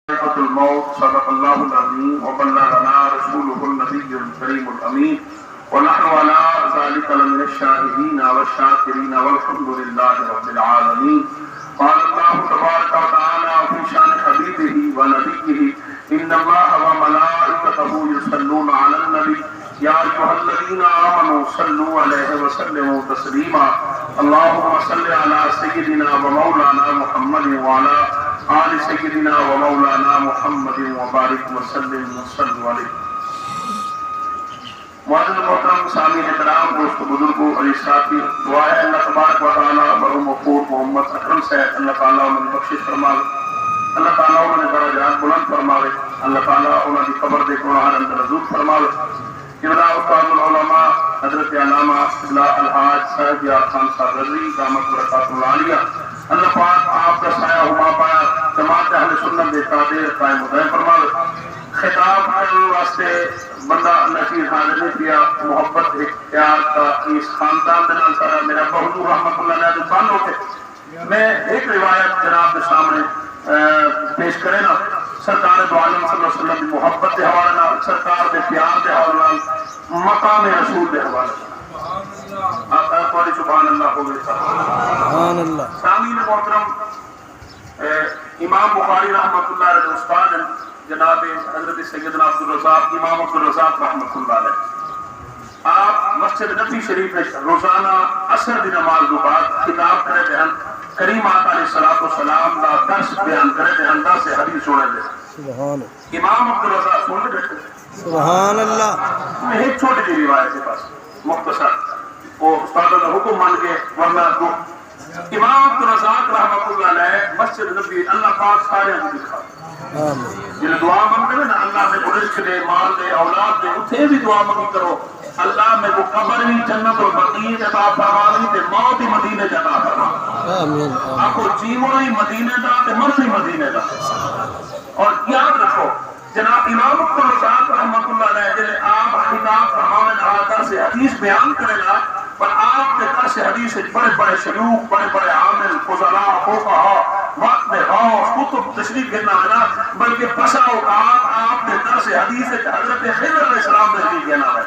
الموت صدق الله العظيم وبلغنا رسوله النبي الكريم الأمين ونحن على ذلك لمن الشاهدين والشاكرين والحمد لله رب العالمين. قال الله تبارك وتعالى في شان حبيبه ونبيه إن الله وملائكته يصلون على النبي يا أيها الذين آمنوا صلوا عليه وسلموا تسليما. اللهم صل على سيدنا ومولانا محمد وعلى آل سیدنا و مولانا محمد وبارک وسلم وصلوا علیہ. معزز محترم سامعین کرام، دوست بزرگوں اور ساتھی، دعا ہے اللہ تبارک و تعالیٰ مرحوم مغفور محمد اکرم صاحب اللہ تعالیٰ انہیں بخشش فرماوے، اللہ تعالیٰ انہیں درجات بلند فرماوے، اللہ تعالیٰ انہیں کی قبر دے گناہاں اندر رزق فرماوے. جناب استاد العلماء حضرت علامہ الحاج صاحب یار خان صاحب رضوی دامت برکاتہ العالیہ، اللہ پاک آپ کا سایہ ہما پایا جماعت اہل سنت دے قادر قائم دائم فرماوے. خطاب کرنے واسطے بندہ نشیر حاضر نے کیا، محبت اختیار کا اس خاندان دے نال سارا میرا بہدور رحمت اللہ علیہ دے تعلق ہے. میں ایک روایت جناب کے سامنے پیش کرے نا، سرکار دو عالم صلی اللہ علیہ وسلم کی محبت دے حوالے نال، سرکار دے پیار دے حوالے نال، مقام رسول دے حوالے نال. آقا پاڑی سبحان اللہ ہوگی سبحان اللہ. سامعین محترم، امام بخاری رحمۃ اللہ علیہ استاد جناب حضرت سیدنا عبدالرزاق امام عبدالرزاق رحمۃ اللہ علیہ، آپ مسجد نبی شریف میں روزانہ عصر دی نماز کے بعد خطاب کرے دے ہیں، کریم آقا علیہ السلام کا درس بیان کرے دے ہیں، درس حدیث سنے دے. سبحان امام عبدالرزاق سنتے بیٹھے سبحان اللہ. میں ایک چھوٹی سی روایت ہے بس مختصر، وہ استاد کا حکم مان کے ورنہ کو امام عبدالرزاق رحمۃ اللہ علیہ مسجد نبی اللہ پاک سارے کو دکھا جن دعا منگے نا اللہ میں رزق دے، مال دے، اولاد دے، اتھے بھی دعا منگی کرو اللہ میں کو قبر بھی جنت و بقیع عطا فرماوی تے موت ہی مدینے عطا فرماوی. آمین. آخو جیونا ہی مدینے دا تے مرنا ہی مدینے دا. اور یاد رکھو جناب امام عبدالرزاق رحمۃ اللہ علیہ جلے آپ خطاب فرماوے نہ درس حدیث بیان کرے گا، پر آپ کے درس حدیث بڑے بڑے شیوخ، بڑے بڑے عامل، فضلاء، فقہاء، وقت غوث، کتب تشریف گرنا ہے نا، بلکہ بسا اوقات آپ کے درس حدیث حضرت خضر علیہ السلام تشریف گرنا ہے.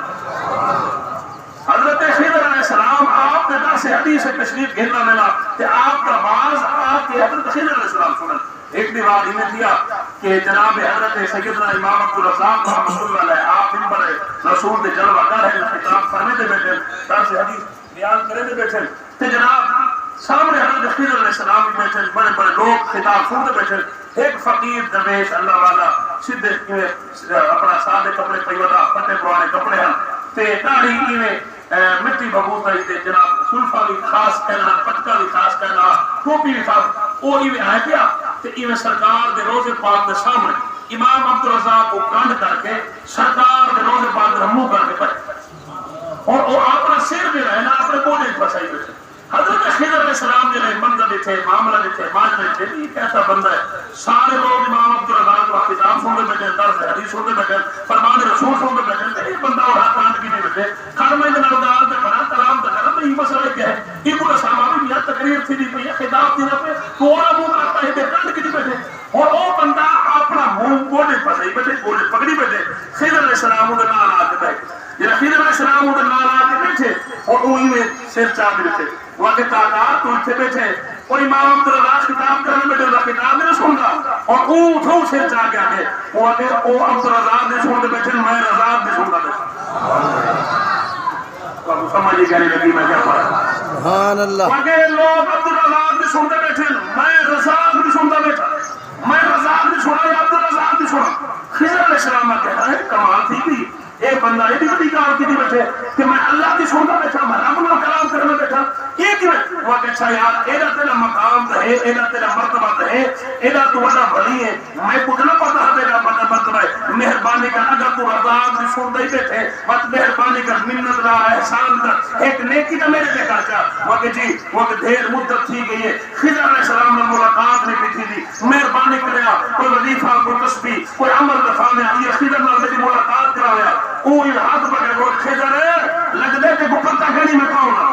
حضرت خضر علیہ السلام آپ کے درس حدیث تشریف گرنا ہے نا، کہ آپ کا باز آپ کے حضرت خضر علیہ السلام سنن. ایک دیوار ہی میں دیا کہ جناب حضرت سیدنا امام عبدالرزاق رحمۃ اللہ علیہ آپ منبر رسول دے جلوہ گر ہے، خطاب کرنے دے بیٹھے، درس حدیث بیان کرنے دے بیٹھے، تے جناب سامنے حضرت خضر علیہ السلام بھی بیٹھے، بڑے بڑے لوگ خطاب سنتے بیٹھے. ایک فقیر درویش اللہ والا سیدھے اپنا سادے کپڑے پیودا پٹے پرانے کپڑے ہیں تے داڑھی ایویں مٹی بھبوتا ہی تے جناب سلفا بھی خاص کہنا، پٹکا بھی خاص کہنا، ٹوپی بھی خاص، وہ ایویں آئے پیا تے ایویں سرکار دے روزے پاک دے سامنے امام عبدالرزاق کو کانڈ کر کے سرکار دے روزے پاک دے منہ کر کے پڑے، اور وہ اپنا سر بھی رہے نا اپنے گوڑے پھنسائی بیٹھے. حضرت خضر علیہ السلام جو منظر دیتے، معاملہ دیتے، ماجرے دیتے، یہ کیسا بندہ ہے. سارے لوگ امام عبدالرزاق کو خطاب سنتے بیٹھے، درس حدیث سنتے بیٹھے، فرمان رسول سنتے بیٹھے، ایک بندہ اور ہاتھ کانڈ کی نہیں بیٹھے، خرمہ جنردار دے بڑا کلام دے کرم یہ مسئلہ کیا ہے. یہ پورا صحابہ بھی میاں تقریر تھی دی پئی، خطاب تھی نہ پہ تھوڑا منہ کرتا ہے دے کانڈ کی نہیں بیٹھے، اور وہ بندہ اپنا منہ گوڑے پھنسائی بیٹھے، گوڑے پکڑی بیٹھے. خضر علیہ السلام دے نال آ کے بیٹھے، جب خضر علیہ السلام دے نال آ کے بیٹھے اور وہی میں سر چاہ بیٹھے، وہ کہ تعداد تو اتھے بیٹھے اور امام عبدالرزاق خطاب کرنے بیٹھے، وہ خطاب نہیں سن رہا اور اٹھو سر چاہ کے آگے وہ کہ وہ عبدالرزاق نہیں سنتے بیٹھے، میں رزاق نہیں سنتا بیٹھے. آپ سمجھے کہنے لگی میں کیا پڑھا سبحان اللہ. وہ کہ لوگ عبدالرزاق نہیں سنتے بیٹھے، میں رزاق نہیں سنتا بیٹھا، میں رزاق نہیں سنا یا عبدالرزاق نہیں سنا. خضر علیہ السلام کہہ رہا ہے کمال تھی بھی ایک بندہ ایڈی بڑی کام کی تھی بیٹھے کہ میں اللہ کی سنتا بیٹھا، میں رب اللہ کلام کرنے بیٹھا. ایک ہی وہ کہ اچھا یار ایڈا تیرا مقام ہے، ایڈا تیرا مرتبہ ہے، ایڈا تو بڑا بڑی ہے، میں کچھ نہ پتا ہے تیرا بڑا مرتبہ ہے، مہربانی کر اگر تو رضاق بھی سنتا ہی بیٹھے بس مہربانی کر، منت را احسان کر، ایک نیکی نہ میرے پہ کر جا. وہ کہ جی وہ کہ دیر مدت تھی گئی ہے، خضر علیہ السلام نے ملاقات نہیں کی تھی، مہربانی کریا کوئی وظیفہ کوئی تسبیح کوئی عمل دفاع میں یہ خضر نے میری ملاقات کرایا. وہ ہاتھ پکڑے وہ خضر لگ دے کہ وہ پتہ کہیں میں کہوں نا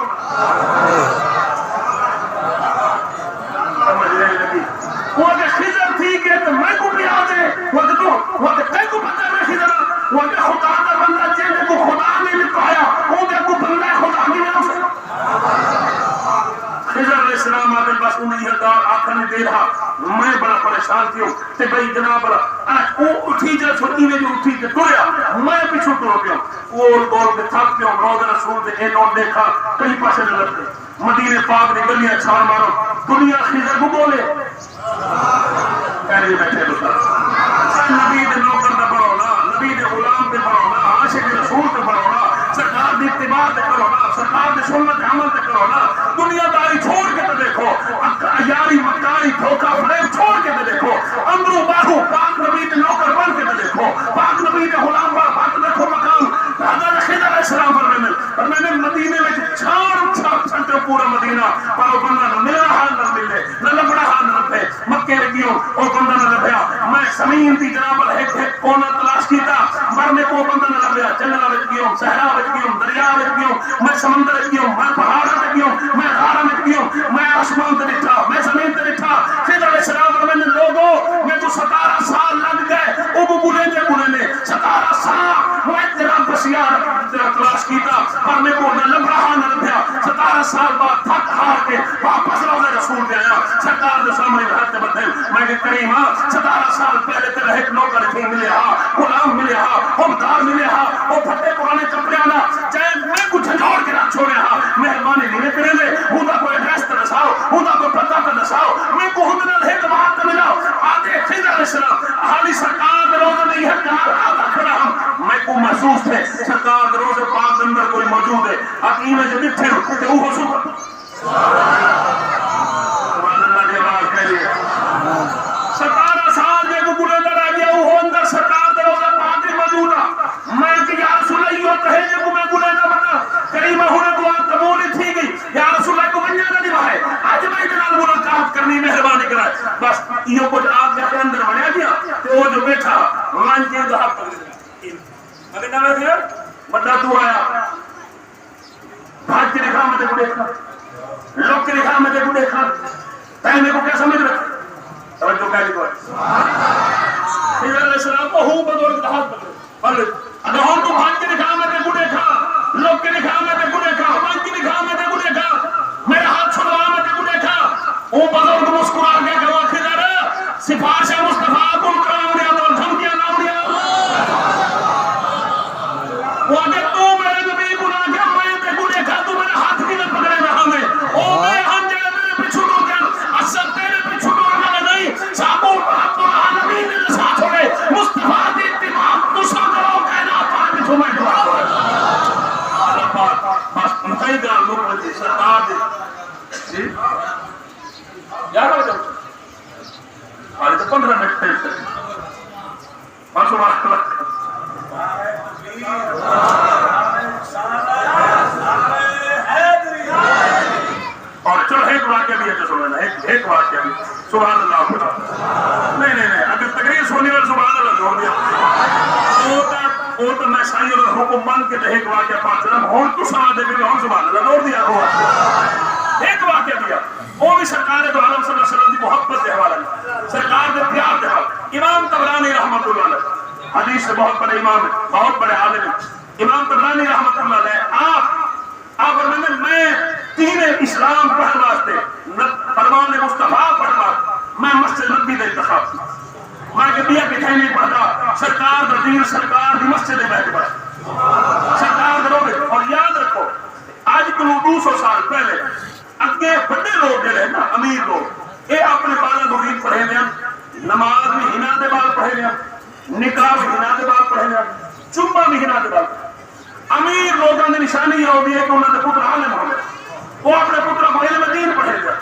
سمجھ رہے لگی وہ کہ خضر تھی کہ میں کو بھی آ دے کیوں تے بھئی جناب او اٹھی جا چھوٹی میں جو اٹھی تے ٹریا میں پیچھے ٹر گیا گول گول کے تھک گیا روز رسول دے اے نوٹ دیکھا کہیں پاسے نہ لگتے مدینے پاک دی گلیاں چھان مارو دنیا خضر کو بولے کہنے بیٹھے دوسرا نبی دے نوکر دے بڑھونا نبی دے غلام دے بڑھونا عاشق رسول دے بڑھونا سرکار دی اتباع دے کرونا سرکار دی سنت عمل دے کرونا دنیا داری چھوڑ کے تے دیکھو یاری مکاری دھوکہ فریب چھوڑ کے تے دیکھو اندرو باہو پاک نبی دے نوکر بن کے تے دیکھو پاک نبی دے غلام بن دیکھو مقام حضرت خضر علیہ السلام پر میں نے مدینے میں چھاڑ چھنٹے پورا مدینہ پر وہ بندہ نہ ملا حال نہ ملے نہ لبڑا حال نہ لبے مکے لگیوں وہ بندہ نہ لبیا میں زمین دی جناب ایک کونا تلاش کیتا مرنے کو بندہ نہ لبیا جنگل وچ گیوں صحرا وچ گیوں دریا وچ گیوں میں سمندر وچ گیوں میں پہاڑ وچ گیوں میں غار وچ گیوں میں آسمان تے ڈٹھا میں زمین تے ڈٹھا خضر علیہ السلام پر میں نے لوگوں میں تو 17 سال لگ گئے او بولے نے 17 سال میں تیرا بسیار تیرا تلاش کیتا پر میں کو نہ لب رہا نہ لبیا 17 سال بعد تھک ہار کے واپس روضہ رسول پہ آیا سرکار دے سامنے ہاتھ بدھے میں کہ کریم 17 سال پہلے تیرا ایک نوکر تھی ملے ہا غلام ملے ہا حکمدار ملے ہا وہ پھٹے پرانے کپڑے والا چاہے میں کچھ جھنجھوڑ کے نہ چھوڑے ہا مہربانی نہیں کرے دے ہوندا کوئی ایڈریس تے دساؤ ہوندا کوئی پتہ تے دساؤ میں کو ہوندا نال ایک بات تے ملاؤ آتے خضر علیہ السلام حالی سرکار دے روزے نہیں ہے کہا آتا کھڑا ہم میں کو محسوس تھے سرکار دے روزے پاک دے اندر کوئی موجود ہے حکیم ہے جو بیٹھے تے وہ حسن سبحان اللہ دی آواز کہہ لیے 17 سال دے کو بلے در آ گیا وہ اندر سرکار دے روزے پاک دی موجود ہے میں کہ یا رسول اللہ یہ کہے جو میں بلے نہ بتا کریم ہونے دعا قبول تھی گئی یا رسول اللہ کو بنیا نہ دیوائے آج میں جنال ملاقات کرنی مہربانی کرائے بس یہ کچھ آپ کے اندر بڑھیا گیا تو وہ جو بیٹھا مان کے دعا کر مگر نہ میں دیا بڑا تو آیا بھاج کے لکھا میں دیکھو دیکھا لوگ کے لکھا میں دیکھو دیکھا پہنے کو کیا سمجھ رکھا توجہ کہہ لکھو خضر علیہ السلام کو ہوں بدور کے ہاتھ بدلے اگر ہوں تو بھاج کے لکھا میں دیکھو دیکھا لوگ کے لکھا میں دیکھو دیکھا ہمان کی لکھا میں دیکھو دیکھا میرے ہاتھ چھڑوا میں دیکھو دیکھا وہ بزرگ مسکرا کے گوا خضر سفارش مصطفیٰ کن کرام دیا تو دھمکیاں نام دیا وہ اگر تو میرے نبی کو نہ کیا میں دیکھو دیکھا تو میرے ہاتھ کی نہ پکڑے رہا میں او میں ہم جائے میرے پیچھو تو کر اصل تیرے پیچھو تو رہا نہیں صحابوں آپ تو رہا نبی نے ساتھ چھوڑے مصطفیٰ دی اتباع تو سا کرو کہنا پاہ پیچھو میں دعا کرو بس انتہی گرام لوگ رہتے سرکار دے یاد ہو جاؤ آج تو 15 منٹ تھے پانچوں وقت لگ اور چلو ایک واقعہ بھی ہے جو سننا ایک واقعہ بھی سبحان اللہ نہیں اگر تقریر سونی اور سبحان اللہ جوڑ دیا وہ تو میں سائی اور حکم مان کے ایک واقعہ پاس رہا ہوں تو سنا دے بھی ہوں سبحان اللہ جوڑ دیا ہوا ایک واقعہ دیا وہ بھی سرکار دو عالم صلی اللہ علیہ وسلم کی محبت دے حوالہ سرکار دے پیار دے حوالہ امام طبرانی رحمت اللہ علیہ حدیث سے بہت بڑے امام ہیں بہت بڑے عالم ہیں امام طبرانی رحمت اللہ علیہ آپ اور میں دین اسلام پڑھنے واسطے فرمان مصطفیٰ پڑھنے واسطے میں مسجد نبوی کا انتخاب کیا میں کہ بیا کہ کہیں نہیں پڑھتا سرکار دا دین سرکار دی مسجد میں بیٹھ پڑھا سرکار دا روبے اور یاد رکھو آج کلو 200 سال پہلے اگے بڑے لوگ جڑے نا امیر لوگ اے اپنے بالا دین پڑھے نے نماز بھی ہنا دے بال پڑھے نے نکاح بھی ہنا دے بال پڑھے نے چمبا بھی ہنا دے بال امیر لوگوں نے نشانی یہ ہوتی ہے کہ انہوں نے پتر عالم ہو گئے وہ اپنے پتر کو علم دین پڑھے گا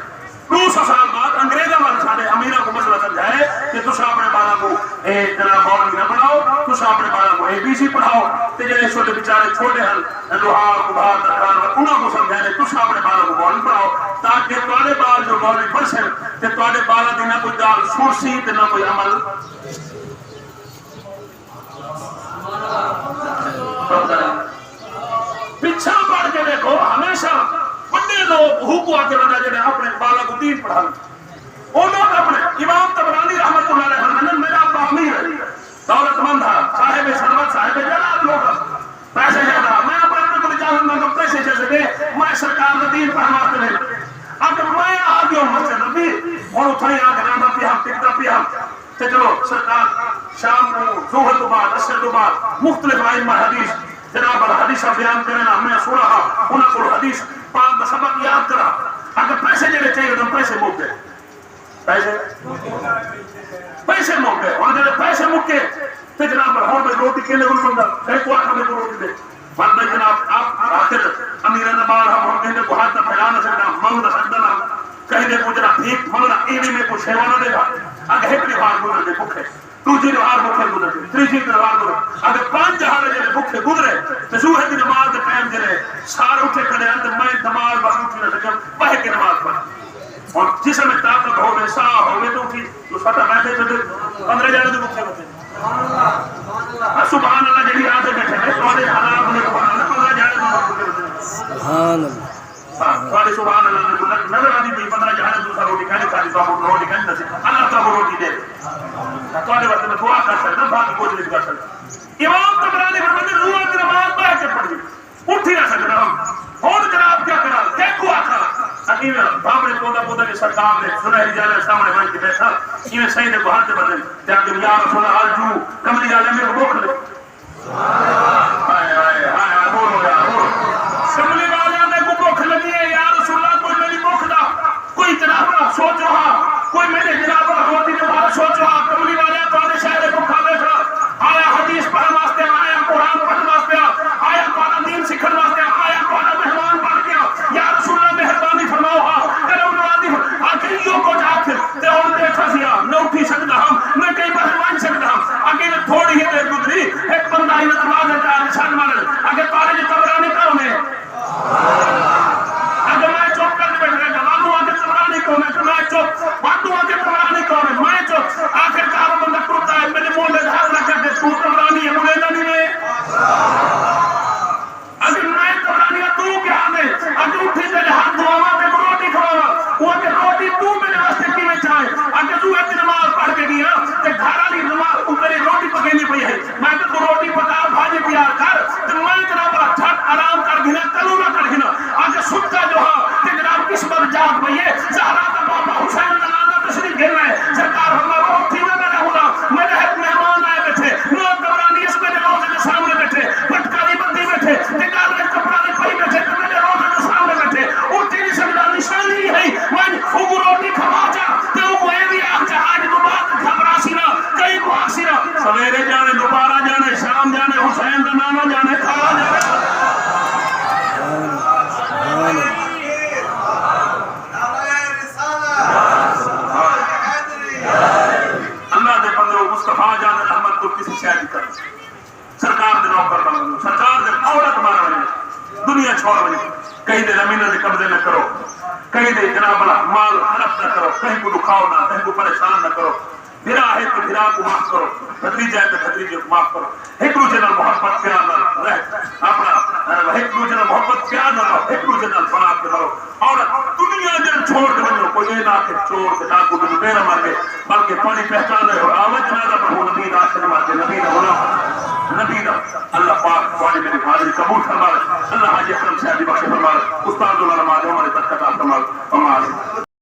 200 سال بعد انگریزوں والے سارے امیروں کو مسئلہ سمجھائے کہ تسا اپنے بالا کو جناب مولوی نہ پڑھاؤ تسا اپنے بالا کو ABC پڑھاؤ تے جڑے چھوٹے بیچارے چھوٹے ہیں لوہار کبھار درخان انہوں کو سمجھائے تسا اپنے بالا کو مولوی پڑھاؤ تاکہ تواڈے بال جو مولوی پڑھ سن تے تواڈے بالا دی نہ کوئی گال سرسی تے نہ کوئی عمل پیچھا پڑھ کے دیکھو ہمیشہ بڑے لوگ حکو آ کے بندہ جڑے اپنے بالا کو دین پڑھا انہوں نے اپنے امام طبرانی رحمت اللہ علیہ وسلم میرا ابا امیر ہے دولت مند ہے صاحب ثروت صاحب جلال لوگ پیسے زیادہ میں اپنے کو اجازت نہ دوں پیسے جیسے دے میں سرکار کا دین پڑھنا واسطے نہیں اگر میں آ گیا مسجد نبی اور اتھائی آ کے رانا پیا ٹکتا پیا تے چلو سرکار شام کو ظہر تو بعد عصر تو بعد مختلف ائمہ حدیث جناب الحدیث بیان کرنا ہمیں سنا انہاں کو حدیث پاک کا سبق یاد کرا اگر پیسے جڑے چاہیے تو پیسے مک گئے پیسے مک گئے اور جب پیسے مکے تو جناب ہوں میں روٹی کے لیے بندہ ایک کو آخر میں کو روٹی دے بات بھائی جناب آپ آخر امیر نبار ہم کہیں کو ہاتھ پھیلا نہ سکتا منگ نہ سکتا نہ کہیں کو جناب بھیک منگنا ایوی میں کوئی سیوا نہ دے گا اگر ایک بار گزر دے بکھے دوسری بار بکھے گزر دے تیسری بار گزر اگر 5 جہاں جڑے بکھے گزرے تو صبح کی نماز کے ٹائم جڑے سارے اٹھے کھڑے ہیں میں نماز بس اٹھی نہ سکا پڑھ کے نماز پڑھ اور جسم میں طاقت ہوے ساہ ہوے تو اٹھی تو فتح بیٹھے تو 15 جانے تو بکھے بچے سبحان اللہ جڑی آتے بیٹھے ہیں تھوڑے حالات میں سبحان اللہ 15 جانے تو بکھے بچے سبحان اللہ تھوڑے سبحان اللہ نظر آتی بھی 15 جانے دوسرا روٹی کھانی کھانی تو ہم روٹی کھانی نہ اللہ تو روٹی دے تھوڑے وقت میں دعا کر سکتا باقی کوئی نہیں کر سکتا امام طبرانی فرماتے ہیں روح کی نماز بیٹھ کے پڑھی اٹھ ہی نہ سکتا ہم اور جناب کیا کرا دیکھو آخر حکیم بابڑے پودا پودا کے سرکار نے سنہری جانے سامنے وہیں کے بیٹھا یہ صحیح نے بہت سے بدل جاکہ یا رسول اللہ جو کمری جانے میں بوکھ لے بول ہو جا کمری والے کو بوکھ لگی ہے یا رسول اللہ کوئی میری بوکھ دا کوئی جناب سوچ رہا کوئی میرے جناب روٹی نے بارے سوچ رہا کمری والے تو شہر بھوکا بیٹھا آیا حدیث پڑھنے واسطے آیا قرآن پڑھنے واسطے آیا قرآن دین سیکھنے واسطے آیا قرآن مہمان پڑھ گیا یا رسول اللہ مہربانی فرماؤ کرم نوازی اکیلیوں کو جا کے تے اور بیٹھا سیا نہ اٹھی سکتا ہم نہ کہیں بہرمان سکتا ہم اکیلے تھوڑی ہی دیر گزری ایک بندہ ہی نتواز ہے نشان مانے اگر کالج طبرانی کرو میں اگر میں چوپ کرنے بیٹھ رہا جوانوں آگے طبرانی کرو میں چوپ باتوں آگے طبرانی کرو میں چوپ آخر کارو بندہ ٹوٹتا ہے میرے منہ میں ہاتھ رکھ کے تو طبرانی ہے مجھے نہیں میں اگر میں طبرانی ہے تو کیا ہے اگر اٹھی تے ہاتھ دعاواں تے روٹی کھواواں وہ کہ روٹی تو میرے واسطے کی میں چاہے اگر تو ایک نماز پڑھ کے گیا تے گھر والی نماز میری روٹی پکینی پئی ہے میں تو روٹی پکا بھاجی تیار کر تے میں جناب جھٹ آرام کر گھنا کلو نہ کر گھنا اگر ستا جو ہاں تے جناب قسمت جاگ پئی ہے زہرا دا بابا حسین دا نانا تشریف گھر ہے سرکار ہمارا اٹھی میں رہا میرے ایک مہمان آئے بیٹھے نو طبرانی اس میرے روزے کے سامنے بیٹھے پٹکاری بندی بیٹھے تے گال میں کپڑا نہیں پئی بیٹھے تے میرے روزے کے سامنے بیٹھے اٹھی نہیں سکتا نشانی ہے میں وہ روٹی کھوا جا تے وہ اے بھی آ جا آج دوبارہ گھبرا سی نہ کئی کو آسی نہ سویرے جانے دوبارہ جانے شام جانے حسین دا نانا جانے کھا جانے اللہ دے بندو مصطفیٰ جان رحمت کو کسی شاید کر سرکار دے نوکر بنو سرکار دے عورت مارا بنو دنیا چھوڑ بنو کہیں دے زمینہ دے قبضے نہ کرو کہیں دے جناب اللہ مال حرف نہ کرو کہیں کو دکھاؤ نہ کہیں کو پریشان نہ کرو بھرا ہے تو بھرا کو معاف کرو بھتریجہ ہے تو بھتریجے کو معاف کرو ایک دوسرے نال محبت پیار نہ رہ اپنا ایک دوسرے نال محبت پیار نہ رہو ایک دوسرے نال بنا کے رہو اور دنیا جن چھوڑ کے بنو کوئی یہ نہ کہ چور کے ڈاکو کے ڈیرا مار کے بلکہ تھوڑی پہچان ہے آواز نہ رہو نبی دا آخر مار کے نبی دا ہونا نبی دا اللہ پاک تھوڑی میری حاضری قبول فرمائے اللہ حاجی اکرم صاحب بخش فرمائے استاد علماء ہمارے برکت فرمائے